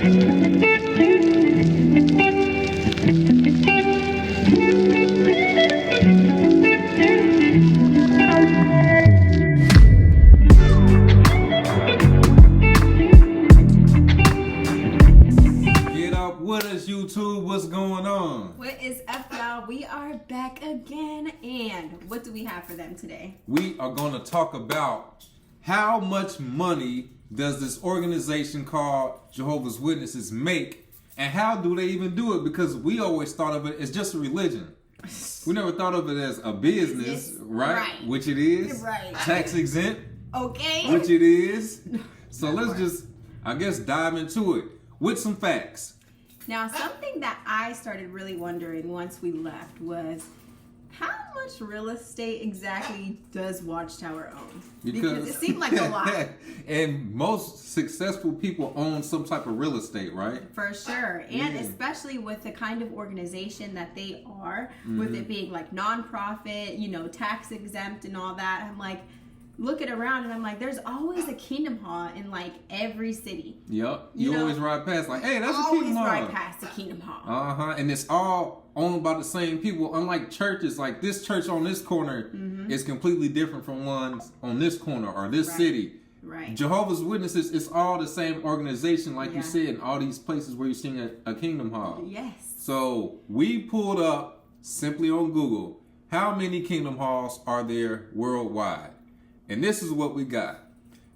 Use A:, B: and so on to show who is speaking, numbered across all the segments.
A: YouTube, what's going on?
B: What is up, y'all? We are back again, and what do we have for them today?
A: We are going to talk about how much money does this organization called Jehovah's Witnesses make, and how do they even do it? Because we always thought of it as just a religion. We never thought of it as a business, right? Which it is.
B: Right.
A: Tax exempt.
B: Okay.
A: Which it is. So let's just, I guess, dive into it with some facts.
B: Now, something that I started really wondering once we left was, how much real estate exactly does Watchtower own? Because it seemed like a lot.
A: And most successful people own some type of real estate, right?
B: For sure. And especially with the kind of organization that they are, with it being like nonprofit, you know, tax exempt and all that, I'm like, looking around and I'm like, there's always a Kingdom Hall in like every city.
A: Yep. You always ride past like, hey, that's a Kingdom Hall.
B: Always ride past a Kingdom Hall.
A: And it's all owned by the same people. Unlike churches, like this church on this corner is completely different from ones on this corner or this city.
B: Right.
A: Jehovah's Witnesses, it's all the same organization, like you said, in all these places where you're seeing a Kingdom Hall.
B: Yes.
A: So we pulled up simply on Google, how many Kingdom Halls are there worldwide? And this is what we got.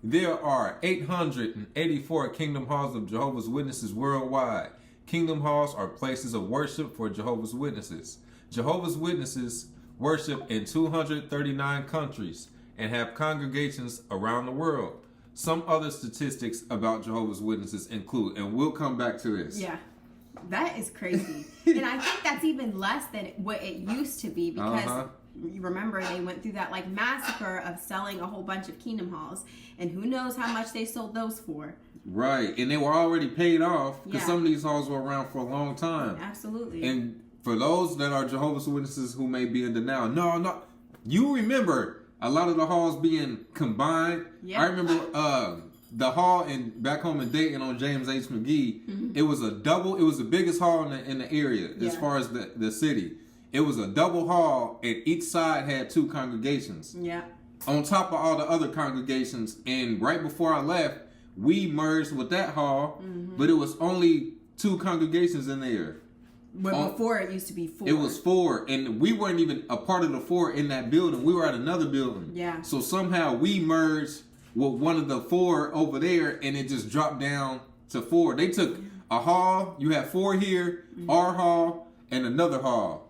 A: There are 884 Kingdom Halls of Jehovah's Witnesses worldwide. Kingdom Halls are places of worship for Jehovah's Witnesses. Jehovah's Witnesses worship in 239 countries and have congregations around the world. Some other statistics about Jehovah's Witnesses include, and we'll come back to this.
B: Yeah, that is crazy. And I think that's even less than what it used to be because... You remember they went through that like massacre of selling a whole bunch of Kingdom Halls, and who knows how much they sold those for.
A: Right, and they were already paid off because some of these halls were around for a long time.
B: Absolutely.
A: And for those that are Jehovah's Witnesses who may be in denial, no, you remember a lot of the halls being combined. Yeah. I remember the hall back home in Dayton on James H. McGee. It was the biggest hall in the area as far as the city. It was a double hall, and each side had two congregations. Yeah. On top of all the other congregations, and right before I left, we merged with that hall, but it was only two congregations in there.
B: But before it used to be four.
A: It was four, and we weren't even a part of the four in that building. We were at another building. Yeah. So somehow we merged with one of the four over there, and it just dropped down to four. They took a hall, you have four here, our hall, and another hall.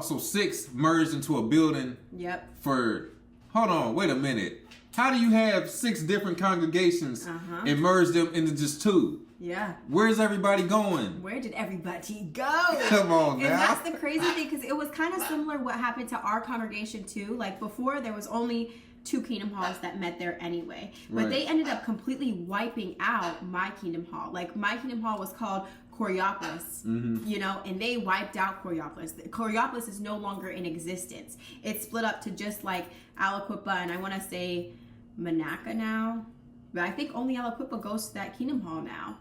A: So six merged into a building. Yep. Hold on, wait a minute. How do you have six different congregations and merge them into just two? Yeah. Where's everybody going?
B: Where did everybody go?
A: Come on now.
B: And that's the crazy thing, because it was kind of similar what happened to our congregation too. Like before, there was only two Kingdom Halls that met there anyway. But they ended up completely wiping out my Kingdom Hall. Like my Kingdom Hall was called Coriopolis, you know, and they wiped out Coriopolis. Coriopolis is no longer in existence. It's split up to just like Aliquippa and I want to say Monaca now. But I think only Aliquippa goes to that Kingdom Hall now.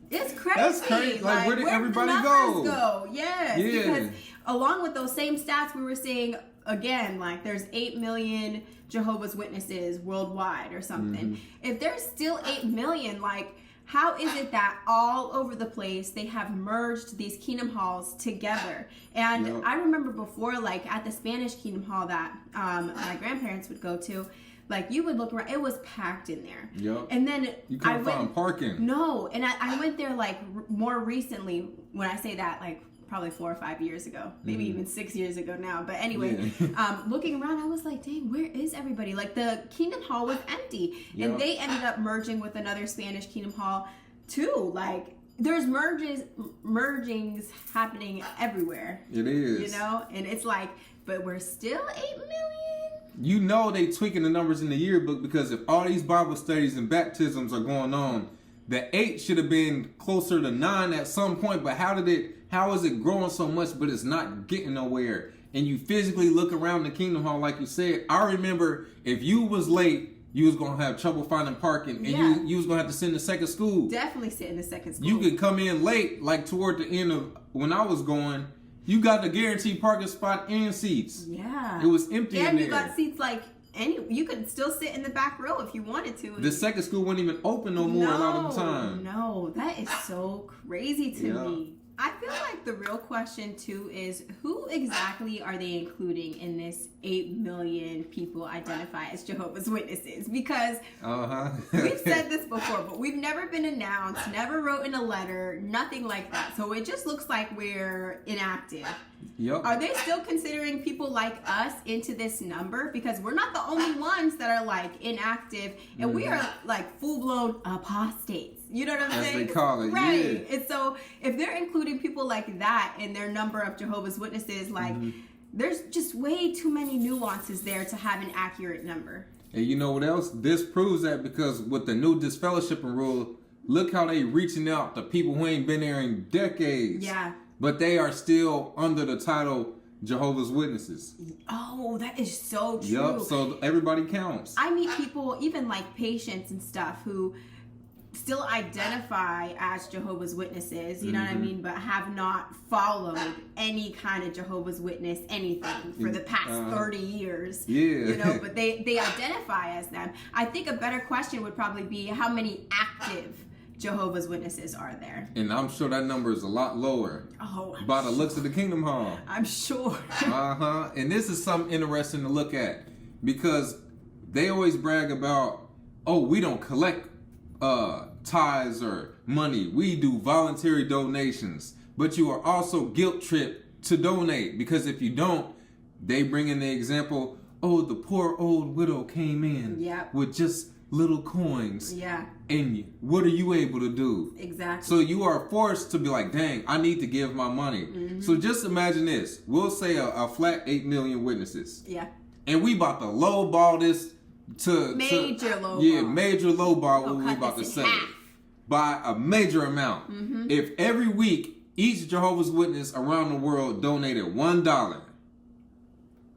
B: It's crazy.
A: That's crazy. Like where did everybody go?
B: Yes. Yeah. Because along with those same stats we were seeing, again, like there's 8 million Jehovah's Witnesses worldwide or something. If there's still 8 million, like, how is it that all over the place they have merged these Kingdom Halls together? And I remember before, like at the Spanish Kingdom Hall that my grandparents would go to, like you would look around, it was packed in there. Yep. And then
A: you couldn't find parking.
B: No, and I went there like more recently. When I say that, like probably 4 or 5 years ago, maybe even 6 years ago now. But anyway, looking around, I was like, dang, where is everybody? Like the Kingdom Hall was empty. And they ended up merging with another Spanish Kingdom Hall too. Like there's mergings happening everywhere.
A: It is.
B: You know? And it's like, but we're still 8 million?
A: You know they tweaking the numbers in the yearbook, because if all these Bible studies and baptisms are going on, the 8 should have been closer to 9 at some point. But how is it growing so much, but it's not getting nowhere? And you physically look around the Kingdom Hall, like you said. I remember if you was late, you was gonna have trouble finding parking, and you was gonna have to sit in the second school.
B: Definitely sit in the second school.
A: You could come in late, like toward the end of when I was going. You got the guaranteed parking spot and seats.
B: Yeah,
A: it was empty.
B: And
A: in
B: you
A: there.
B: got seats like you could still sit in the back row if you wanted to.
A: The second school wasn't even open no more a lot of the time.
B: No, that is so crazy to me. I feel like the real question too is who exactly are they including in this 8 million people identify as Jehovah's Witnesses? Because we've said this before, but we've never been announced, never wrote in a letter, nothing like that. So it just looks like we're inactive.
A: Yep.
B: Are they still considering people like us into this number? Because we're not the only ones that are like inactive, and we are like full-blown apostates. You know what I'm saying?
A: As they call it,
B: right. And so if they're including people like that in their number of Jehovah's Witnesses, like there's just way too many nuances there to have an accurate number.
A: And you know what else? This proves that because with the new disfellowshipping rule, look how they reaching out to people who ain't been there in decades.
B: Yeah.
A: But they are still under the title Jehovah's Witnesses.
B: Oh, that is so true.
A: Yup, so everybody counts.
B: I meet people, even like patients and stuff, who still identify as Jehovah's Witnesses, you know what I mean, but have not followed any kind of Jehovah's Witness anything for the past 30 years.
A: Yeah.
B: You know, but they identify as them. I think a better question would probably be how many active Jehovah's Witnesses are there?
A: And I'm sure that number is a lot lower.
B: Oh,
A: by the looks of the Kingdom Hall.
B: I'm sure.
A: And this is something interesting to look at because they always brag about, oh, we don't collect tithes or money. We do voluntary donations. But you are also guilt tripped to donate because if you don't, they bring in the example, oh, the poor old widow came in with just little coins.
B: Yeah.
A: And what are you able to do?
B: Exactly.
A: So you are forced to be like, dang, I need to give my money. So just imagine this. We'll say a flat 8 million witnesses.
B: Yeah.
A: And we about to lowball this to
B: major lowball.
A: Yeah, major lowball what we about to say. By a major amount. If every week each Jehovah's Witness around the world donated $1,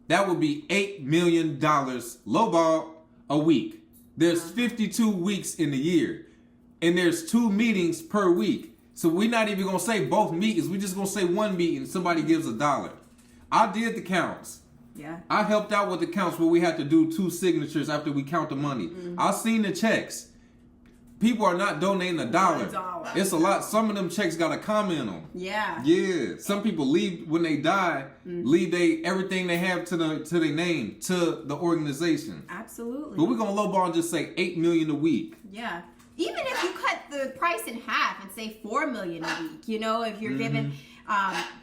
A: that would be $8 million lowball a week. There's 52 weeks in the year. And there's 2 meetings per week. So we're not even going to say both meetings. We're just going to say one meeting. Somebody gives $1. I did the counts.
B: Yeah.
A: I helped out with the counts where we had to do 2 signatures after we count the money. I've seen the checks. People are not donating $1. It's a lot. Some of them checks got a comment on them.
B: Yeah.
A: Yeah. Some people leave when they die, leave everything they have to their name, to the organization.
B: Absolutely.
A: But we're going to lowball and just say $8 million a week.
B: Yeah. Even if you cut the price in half and say $4 million a week, you know, if you're given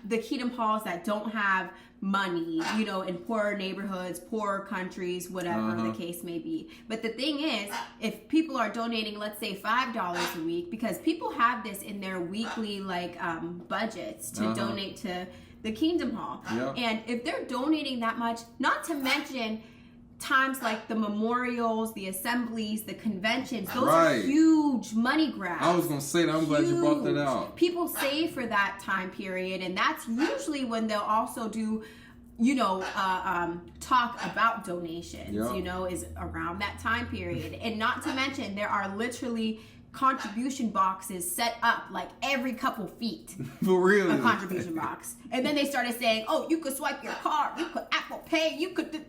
B: the Kingdom Halls that don't have money, you know, in poorer neighborhoods, poorer countries, whatever the case may be. But the thing is, if people are donating, let's say $5 a week, because people have this in their weekly like budgets to donate to the Kingdom Hall. And if they're donating that much, not to mention times like the memorials, the assemblies, the conventions, those are huge money grabs.
A: I was going to say that. I'm glad you brought that out.
B: People save for that time period, and that's usually when they'll also do, you know, talk about donations, you know, is around that time period. And not to mention, there are literally contribution boxes set up like every couple feet.
A: For real.
B: A contribution box. And then they started saying, oh, you could swipe your card, you could Apple Pay, you could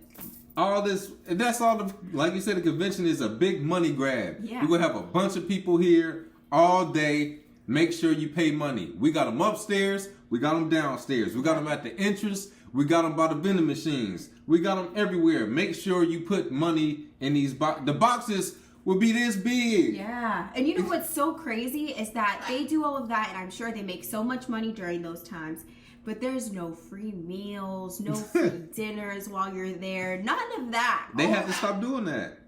A: all this, and that's all like you said, the convention is a big money grab.
B: Yeah.
A: We're going to have a bunch of people here all day. Make sure you pay money. We got them upstairs. We got them downstairs. We got them at the entrance. We got them by the vending machines. We got them everywhere. Make sure you put money in these boxes. The boxes will be this big.
B: Yeah. And you know what's so crazy is that they do all of that, and I'm sure they make so much money during those times. But there's no free meals, no free dinners while you're there. None of that.
A: They had to stop doing that.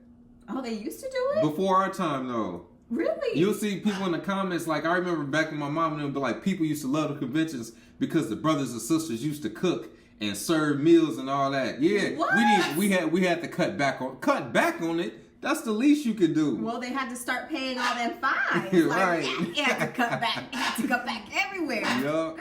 B: Oh, they used to do it?
A: Before our time, though.
B: Really?
A: You'll see people in the comments, like, I remember back when my mom and them, but like, people used to love the conventions because the brothers and sisters used to cook and serve meals and all that. Yeah.
B: What?
A: We had to cut back on it. That's the least you could do.
B: Well, they had to start paying all them fines.
A: Right.
B: You had to cut back. You had to cut back everywhere.
A: Yup.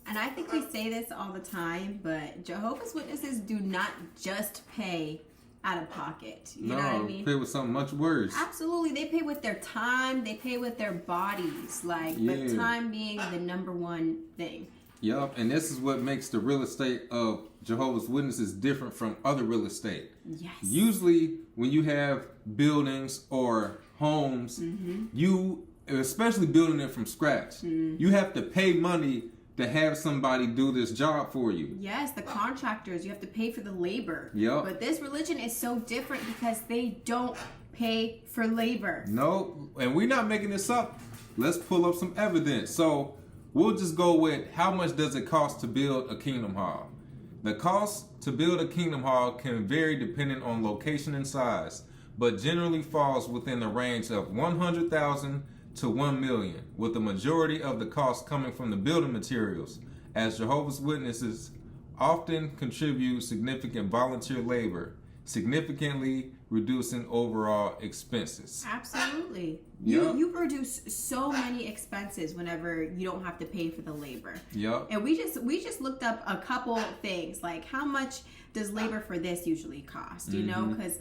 B: And I think we say this all the time, but Jehovah's Witnesses do not just pay out of pocket. You know what I mean?
A: Pay with something much worse.
B: Absolutely. They pay with their time. They pay with their bodies. But time being the number one thing.
A: Yup, and this is what makes the real estate of Jehovah's Witnesses different from other real estate.
B: Yes.
A: Usually, when you have buildings or homes, you, especially building it from scratch, you have to pay money to have somebody do this job for you.
B: Yes, the contractors, you have to pay for the labor.
A: Yep.
B: But this religion is so different because they don't pay for labor.
A: No, and we're not making this up. Let's pull up some evidence. So we'll just go with how much does it cost to build a kingdom hall. The cost to build a kingdom hall can vary depending on location and size, but generally falls within the range of $100,000 to $1 million, with the majority of the cost coming from the building materials, as Jehovah's Witnesses often contribute significant volunteer labor, significantly reducing overall expenses.
B: Absolutely.
A: Yep.
B: You reduce so many expenses whenever you don't have to pay for the labor.
A: Yep.
B: And we just looked up a couple things, like how much does labor for this usually cost, you know? Because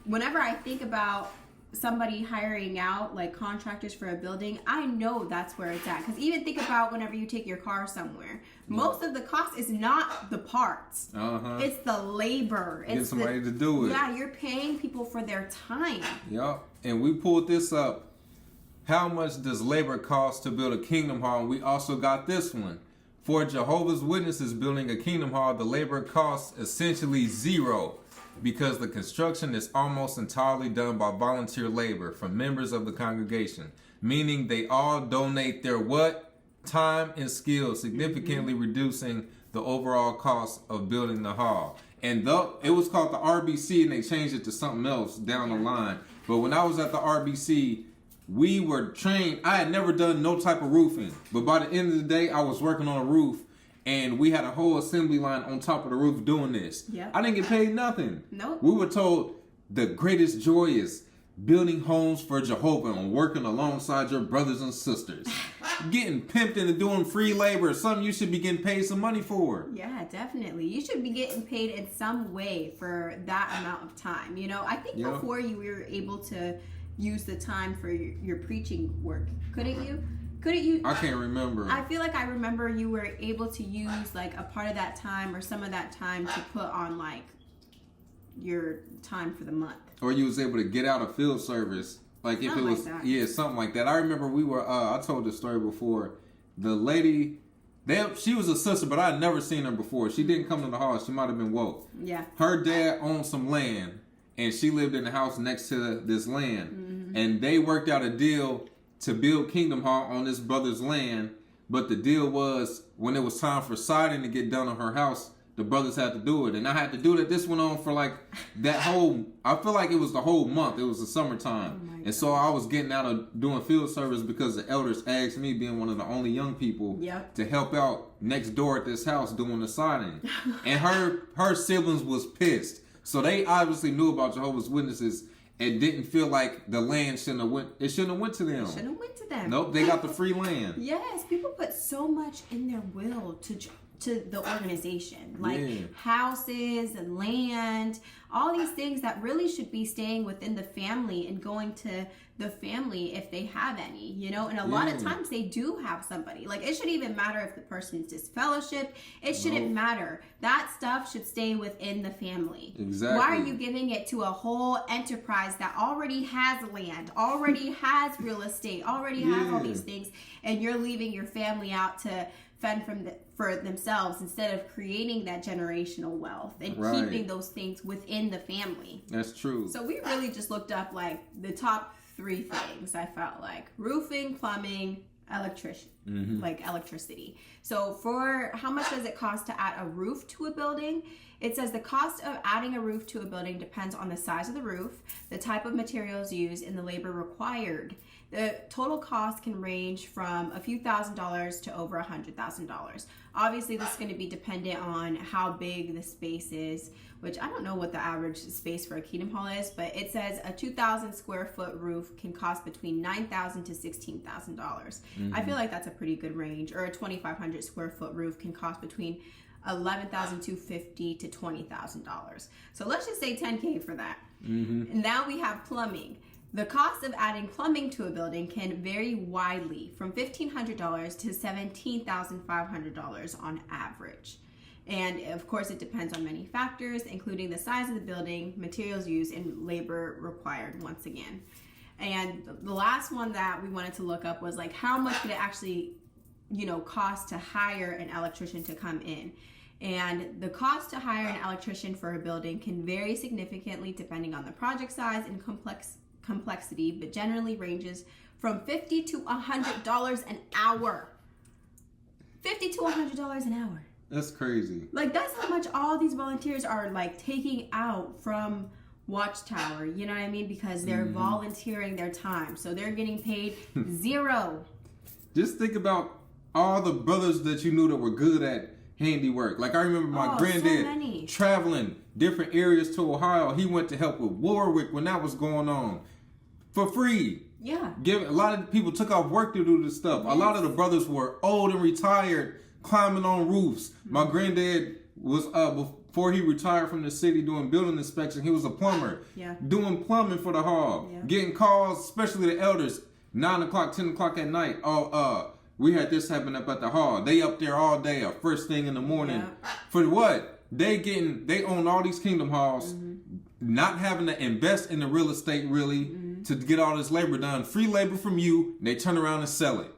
B: whenever I think about somebody hiring out like contractors for a building, I know that's where it's at. Because even think about whenever you take your car somewhere, most of the cost is not the parts. It's the labor.
A: Get somebody to do it.
B: Yeah, you're paying people for their time.
A: Yep. And we pulled this up. How much does labor cost to build a kingdom hall? And we also got this one. For Jehovah's Witnesses building a kingdom hall, the labor costs essentially zero, because the construction is almost entirely done by volunteer labor from members of the congregation, meaning they all donate their what? Time and skill, significantly reducing the overall cost of building the hall. And it was called the RBC, and they changed it to something else down the line. But when I was at the RBC, we were trained. I had never done no type of roofing, but by the end of the day, I was working on a roof. And we had a whole assembly line on top of the roof doing this.
B: Yep.
A: I didn't get paid nothing.
B: Nope.
A: We were told the greatest joy is building homes for Jehovah and working alongside your brothers and sisters. Getting pimped into doing free labor, something you should be getting paid some money for.
B: Yeah, definitely. You should be getting paid in some way for that amount of time. You know, I think before you were able to use the time for your preaching work, couldn't you? Couldn't you?
A: I can't remember.
B: I feel like I remember you were able to use like a part of that time or some of that time to put on like your time for the month.
A: Or you was able to get out of field service. Like if
B: something
A: it was,
B: like
A: yeah, something like that. I remember we were, I told this story before. The lady, she was a sister, but I had never seen her before. She didn't come to the hall. She might have been woke.
B: Yeah.
A: Her dad owned some land, and she lived in the house next to this land. And they worked out a deal to build Kingdom Hall on this brother's land, but the deal was when it was time for siding to get done on her house, the brothers had to do it, and I had to do that. This went on for like that whole, I feel like it was the whole month. It was the summertime, and so I was getting out of doing field service because the elders asked me, being one of the only young people, to help out next door at this house doing the siding. And her siblings was pissed, so they obviously knew about Jehovah's Witnesses. And didn't feel like the land shouldn't have went to them.
B: Shouldn't have went to them.
A: Nope, they got the free land.
B: Yes, people put so much in their will to the organization, like houses and land, all these things that really should be staying within the family and going to the family if they have any, you know. And a lot of times they do have somebody. Like, it shouldn't even matter if the person's disfellowship. It shouldn't matter. That stuff should stay within the family.
A: Exactly.
B: Why are you giving it to a whole enterprise that already has land, already has real estate, already has all these things, and you're leaving your family out to fend for themselves instead of creating that generational wealth and keeping those things within the family?
A: That's true.
B: So we really just looked up like the top 3 things. I felt like roofing, plumbing, electricity. So for how much does it cost to add a roof to a building? It says the cost of adding a roof to a building depends on the size of the roof, the type of materials used, and the labor required. The total cost can range from a few $1,000s to over $100,000. Obviously, this is going to be dependent on how big the space is, which I don't know what the average space for a Kingdom Hall is, but it says a 2,000 square foot roof can cost between $9,000 to $16,000. I feel like that's a pretty good range. Or a 2,500 square foot roof can cost between $11,250 to $20,000. So let's just say $10K for that. And now we have plumbing. The cost of adding plumbing to a building can vary widely from $1,500 to $17,500 on average. And of course, it depends on many factors, including the size of the building, materials used, and labor required once again. And the last one that we wanted to look up was like, how much would it actually, cost to hire an electrician to come in? And the cost to hire an electrician for a building can vary significantly depending on the project size and complexity, but generally ranges from $50 to $100 an hour. $50 to $100 an hour.
A: That's crazy.
B: Like, that's how much all these volunteers are like taking out from Watchtower, you know what I mean? Because they're volunteering their time. So they're getting paid zero.
A: Just think about all the brothers that you knew that were good at handiwork. Like, I remember my granddad traveling different areas to Ohio. He went to help with Warwick when that was going on for free.
B: Yeah.
A: A lot of people took off work to do this stuff. Yes. A lot of the brothers were old and retired, climbing on roofs. My granddad was before he retired from the city doing building inspection, he was a plumber.
B: Yeah.
A: Doing plumbing for the hall. Yeah. Getting calls, especially the elders, 9 o'clock, 10 o'clock at night. We had this happen up at the hall. They up there all day or first thing in the morning. Yeah. For what? They own all these kingdom halls, not having to invest in the real estate really to get all this labor done. Free labor from you, and they turn around and sell it.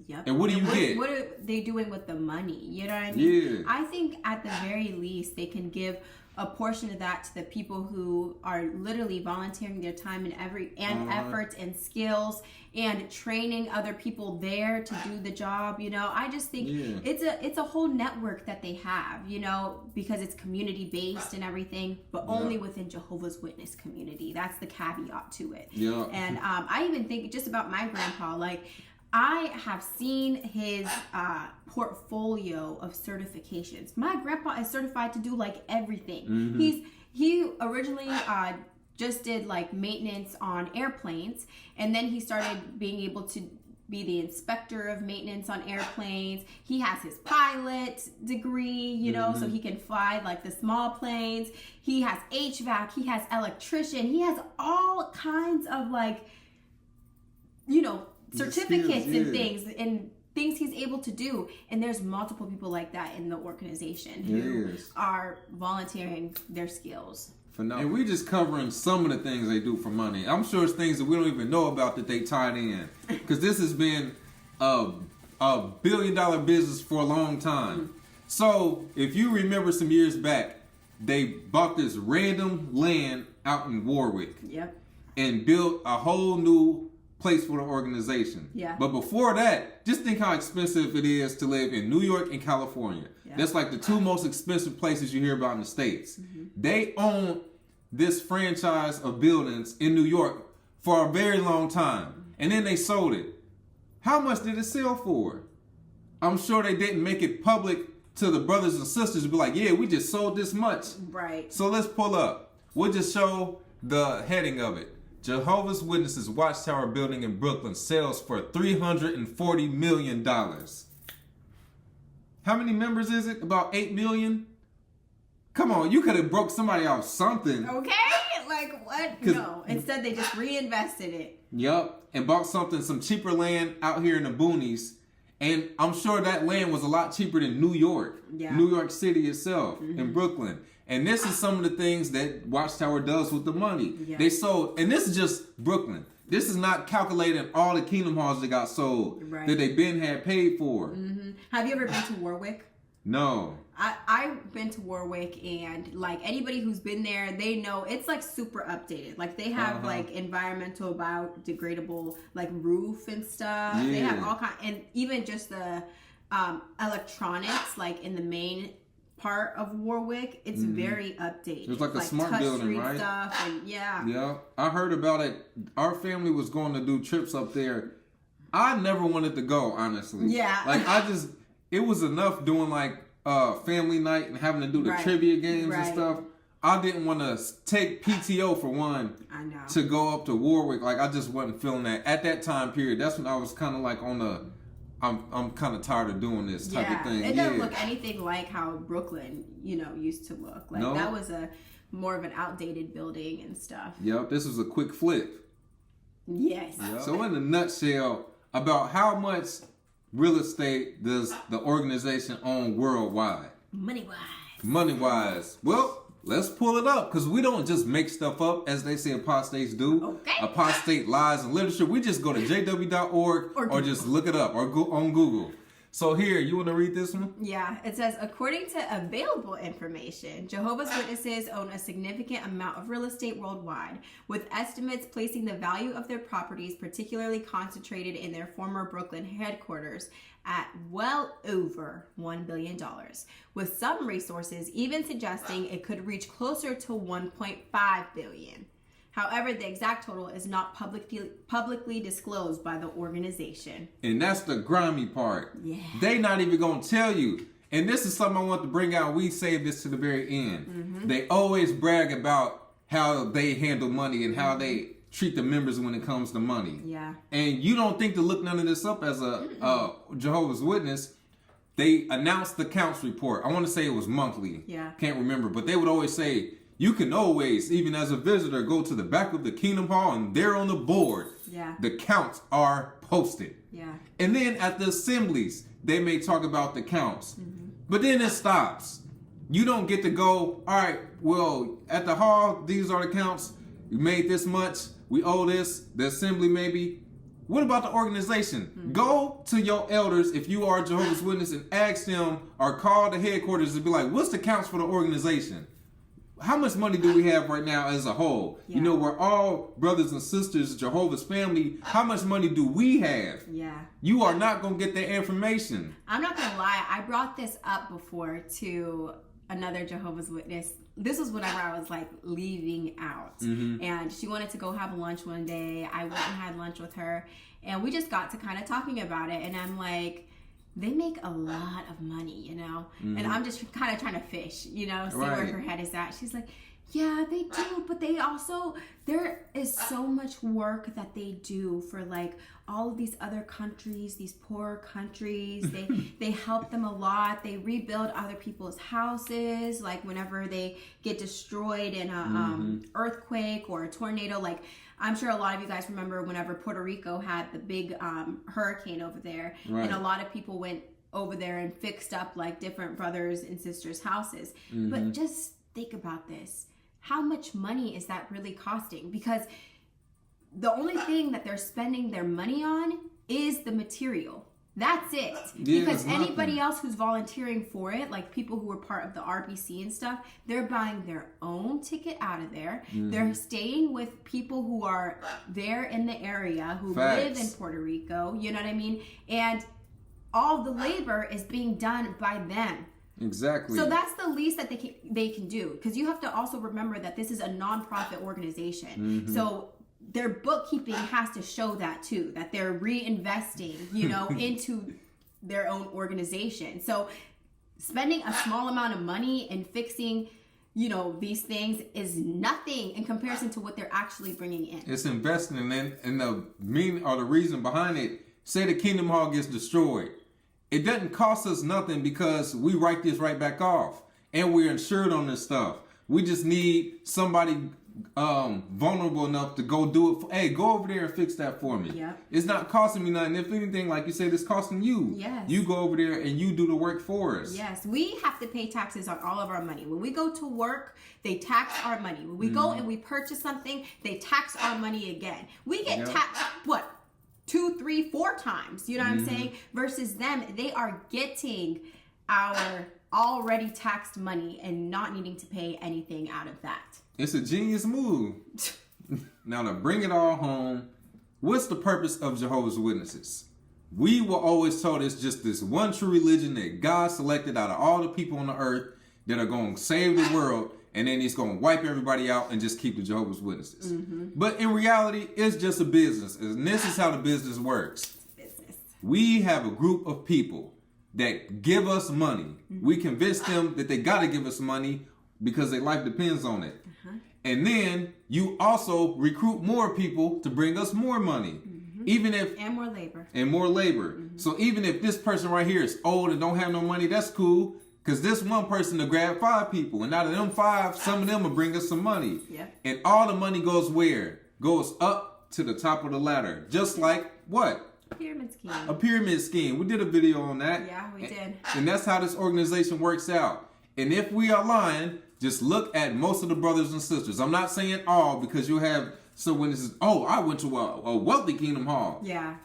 B: Yep.
A: And what do you get?
B: What are they doing with the money? You know what I mean?
A: Yeah.
B: I think at the very least they can give a portion of that to the people who are literally volunteering their time and efforts and skills and training other people there to do the job. I just think it's a whole network that they have, because it's community based and everything, but only within Jehovah's Witness community. That's the caveat to it.
A: Yeah.
B: And I even think just about my grandpa, like, I have seen his portfolio of certifications. My grandpa is certified to do like everything. He originally just did like maintenance on airplanes, and then he started being able to be the inspector of maintenance on airplanes. He has his pilot degree, so he can fly like the small planes. He has HVAC, he has electrician, he has all kinds of like, certificates and things he's able to do, and there's multiple people like that in the organization who are volunteering their skills.
A: And we just covering some of the things they do for money. I'm sure it's things that we don't even know about that they tied in, because this has been a billion-dollar business for a long time. So if you remember some years back, they bought this random land out in Warwick and built a whole new place for the organization.
B: Yeah.
A: But before that, just think how expensive it is to live in New York and California. Yeah. That's like the two most expensive places you hear about in the States. They own this franchise of buildings in New York for a very long time. And then they sold it. How much did it sell for? I'm sure they didn't make it public to the brothers and sisters and be like, yeah, we just sold this much.
B: Right.
A: So let's pull up. We'll just show the heading of it. Jehovah's Witnesses Watchtower building in Brooklyn sells for $340 million. How many members is it? About 8 million? Come on, you could have broke somebody off something.
B: Okay, like what? No, instead they just reinvested it.
A: Yup, and bought some cheaper land out here in the boonies. And I'm sure that land was a lot cheaper than New York. Yeah. New York City itself, in Brooklyn. And this is some of the things that Watchtower does with the money. Yeah. They sold, and this is just Brooklyn. This is not calculating all the kingdom halls that got sold that they been had paid for.
B: Have you ever been to Warwick?
A: No.
B: I've been to Warwick, and like anybody who's been there, they know it's like super updated. Like they have like environmental biodegradable like roof and stuff. Yeah. They have all kinds, and even just the electronics like in the main part of Warwick, it's very updated.
A: It's like a smart building, right?
B: Stuff and
A: yeah, I heard about it. Our family was going to do trips up there. I never wanted to go, honestly.
B: Yeah,
A: like it was enough doing like family night and having to do the trivia games and stuff. I didn't want to take PTO for one.
B: I know.
A: To go up to Warwick. Like I just wasn't feeling that at that time period. That's when I was kind of like on the I'm kind of tired of doing this type of thing.
B: It doesn't look anything like how Brooklyn, used to look. Like that was more of an outdated building and stuff.
A: Yep, this was a quick flip.
B: Yes.
A: Yep. So in a nutshell, about how much real estate does the organization own worldwide? Money-wise. Well, let's pull it up, because we don't just make stuff up, as they say apostates do.
B: Okay.
A: Apostate lies and literature. We just go to jw.org or just look it up or go on Google. So here, you want to read this one?
B: Yeah, it says, according to available information, Jehovah's Witnesses own a significant amount of real estate worldwide, with estimates placing the value of their properties, particularly concentrated in their former Brooklyn headquarters, at well over $1 billion, with some resources even suggesting it could reach closer to $1.5 billion. However, the exact total is not publicly disclosed by the organization.
A: And that's the grimy part.
B: Yeah.
A: They not even going to tell you. And this is something I want to bring out. We saved this to the very end. Mm-hmm. They always brag about how they handle money and how they treat the members when it comes to money.
B: Yeah.
A: And you don't think to look none of this up as a Jehovah's Witness. They announced the counts report. I want to say it was monthly.
B: Yeah.
A: Can't remember. But they would always say, you can always, even as a visitor, go to the back of the Kingdom Hall, and there on the board, the counts are posted.
B: Yeah.
A: And then at the assemblies, they may talk about the counts. Mm-hmm. But then it stops. You don't get to go, all right, well, at the hall, these are the counts. You made this much. We owe this. The assembly maybe. What about the organization? Mm-hmm. Go to your elders, if you are a Jehovah's Witness, and ask them, or call the headquarters and be like, what's the counts for the organization? How much money do we have right now as a whole? Yeah. We're all brothers and sisters, Jehovah's family. How much money do we have?
B: Yeah.
A: You are not going to get that information.
B: I'm not going to lie. I brought this up before to another Jehovah's Witness. This was whenever I was leaving out. Mm-hmm. And she wanted to go have lunch one day. I went and had lunch with her. And we just got to kind of talking about it. And I'm like, they make a lot of money, mm-hmm. and I'm just kind of trying to fish, see where her head is at. She's like, yeah, they do, but they also, there is so much work that they do for all of these other countries, these poor countries. They help them a lot. They rebuild other people's houses, whenever they get destroyed in a earthquake or a tornado. I'm sure a lot of you guys remember whenever Puerto Rico had the big hurricane over there, and a lot of people went over there and fixed up different brothers and sisters' houses. Mm-hmm. But just think about this. How much money is that really costing? Because the only thing that they're spending their money on is the material. That's it.
A: Yeah,
B: because anybody else who's volunteering for it, people who were part of the RBC and stuff, they're buying their own ticket out of there. Mm-hmm. They're staying with people who are there in the area, who live in Puerto Rico, you know what I mean? And all the labor is being done by them.
A: Exactly.
B: So that's the least that they can do. Because you have to also remember that this is a nonprofit organization. Mm-hmm. So their bookkeeping has to show that too, that they're reinvesting, into their own organization. So spending a small amount of money and fixing, these things is nothing in comparison to what they're actually bringing in.
A: It's investing in the reason behind it. Say the Kingdom Hall gets destroyed. It doesn't cost us nothing because we write this right back off and we're insured on this stuff. We just need somebody vulnerable enough to go do it. Hey, go over there and fix that for me.
B: Yep.
A: It's not costing me nothing. If anything, like you said, it's costing you.
B: Yes.
A: You go over there and you do the work for us.
B: Yes. We have to pay taxes on all of our money. When we go to work, they tax our money. When we go and we purchase something, they tax our money again. We get taxed, 2, 3, 4 times, you know what I'm saying? Versus them, they are getting our already taxed money and not needing to pay anything out of that.
A: It's a genius move. Now to bring it all home, what's the purpose of Jehovah's Witnesses? We were always told it's just this one true religion that God selected out of all the people on the earth that are going to save the world, and then he's going to wipe everybody out and just keep the Jehovah's Witnesses. Mm-hmm. But in reality, it's just a business. And this is how the business works. We have a group of people that give us money. Mm-hmm. We convince them that they got to give us money because their life depends on it. Uh-huh. And then you also recruit more people to bring us more money. Mm-hmm. Even if
B: and more labor.
A: So even if this person right here is old and don't have no money, that's cool. Because this one person will grab 5 people. And out of them 5, some of them will bring us some money.
B: Yeah.
A: And all the money goes where? Goes up to the top of the ladder. Just like what?
B: Pyramid scheme.
A: A pyramid scheme. We did a video on that.
B: Yeah, we did.
A: And that's how this organization works out. And if we are lying, just look at most of the brothers and sisters. I'm not saying all, because you'll have some witnesses. Oh, I went to a wealthy Kingdom Hall.
B: Yeah.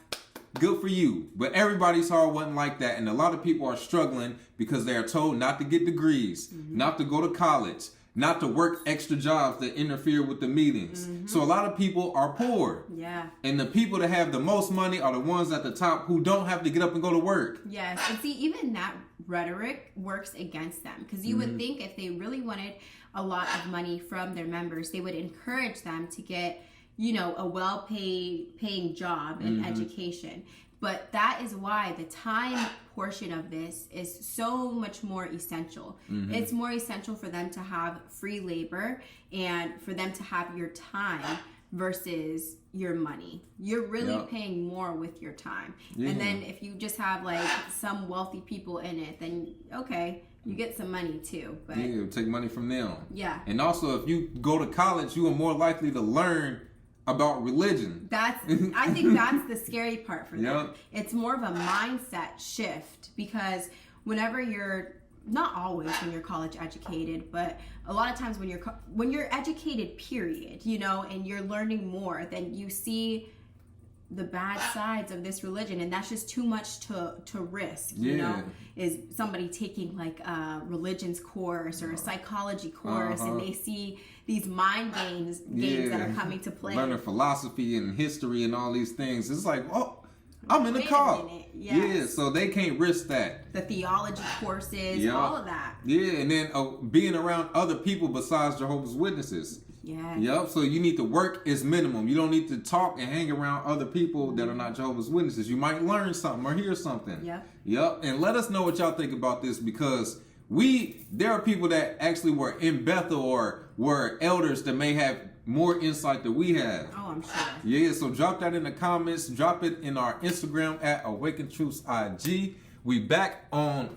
A: Good for you. But everybody's hall wasn't like that. And a lot of people are struggling because they are told not to get degrees, not to go to college, not to work extra jobs that interfere with the meetings. So a lot of people are poor.
B: Yeah.
A: And the people that have the most money are the ones at the top who don't have to get up and go to work.
B: Yes. And see, even that rhetoric works against them, because you would think if they really wanted a lot of money from their members, they would encourage them to get, you know, a well-paying job in education. But that is why the time portion of this is so much more essential. It's more essential for them to have free labor and for them to have your time versus your money. You're really paying more with your time. And then if you just have like some wealthy people in it, then okay, you get some money too. But
A: take money from them.
B: Yeah.
A: And also, if you go to college, you are more likely to learn about religion.
B: I think that's the scary part for them.
A: Yep.
B: It's more of a mindset shift, because whenever you're, not always when you're college educated, but a lot of times when you're educated, period, you know, and you're learning more, then you see the bad sides of this religion, and that's just too much to risk. You know, is somebody taking like a religions course or a psychology course, and they see these mind games that are coming to play,
A: learning philosophy and history and all these things. It's like, oh, I'm in the cult. Yeah, so they can't risk that.
B: The theology courses, all of that.
A: Yeah, and then being around other people besides Jehovah's Witnesses.
B: Yeah.
A: Yep. So you need to work is minimum. You don't need to talk and hang around other people that are not Jehovah's Witnesses. You might learn something or hear something.
B: Yep.
A: Yep. And let us know what y'all think about this, because there are people that actually were in Bethel or were elders that may have more insight than we have.
B: Oh, I'm sure.
A: Yeah. So drop that in the comments. Drop it in our Instagram at Awaken Truths IG. We back on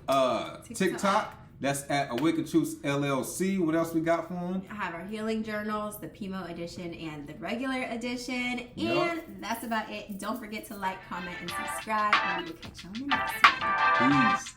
A: TikTok. That's at Awaken Truths LLC. What else we got for them?
B: I have our healing journals, the PMO edition and the regular edition. And that's about it. Don't forget to like, comment, and subscribe. And we will catch you on the next one.
A: Peace.